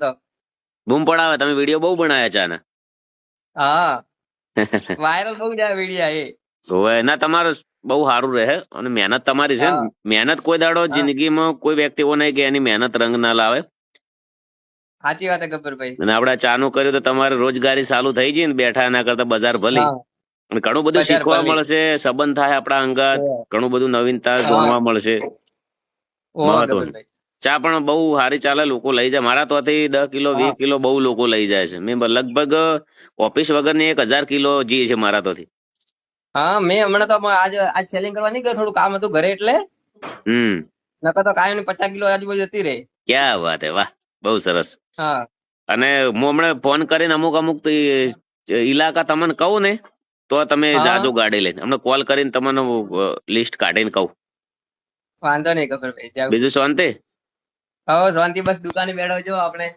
તો બૂમ પડાવે તમે વિડીયો બહુ બનાવ્યા છે આના. હા વાયરલ બહુ જાય વિડીયા એ. હવે ના તમારે બહુ સારું રહે અને મહેનત તમારી છે હા મહેનત કોઈ દાડો હા જિંદગીમાં કોઈ વ્યક્તિ એવો નહીં કે એની મહેનત રંગ ના લાવે. સાચી વાત હે ગબ્બરભાઈ. અને આપણે ચાનું કર્યું તો તમારે રોજગારી ચાલુ થઈ ગઈ ને બેઠા એના કરતા બજાર ભલી. હા અને ઘણું બધું બજાર શીખવા ભલી. મળશે સંબંધ થાય આપણા અંગત ઘણું બધું નવીનતા હા જોવા મળશે. ઓ મહત્વનું ગબ્બરભાઈ. ચા પણ બહુ સારી ચાલે લોકો લઈ જાય મારા ત્યાંથી 10 કિલો હા 20 કિલો બહુ લોકો લઈ જાય છે મેં લગભગ ઓફિસ વગરની 1000 કિલો જી છે મારા ત્યાંથી. હા મેં હમણાં તો આજ સેલિંગ કરવા નહીં ગયો, થોડું કામ હતું ઘરે એટલે. હમ નકર તો કાયમ ની 50 કિલો આજુબાજુ જતી રહે. ક્યાં વાત હે વાહ બહુ સરસ. હા અને હું હમણાં ફોન કરીને અમુક અમુક ઇલાકા તમને કહું ને તો તમે હા જાજો ગાડી લઈને અમને કોલ કરીને તમને લિસ્ટ કાઢીને કહું. વાંધો નહીં ગબ્બરભાઈ જાવ. બીજું શાંતિ. હવે શાંતિ બસ દુકાને બેઠો છો આપણે.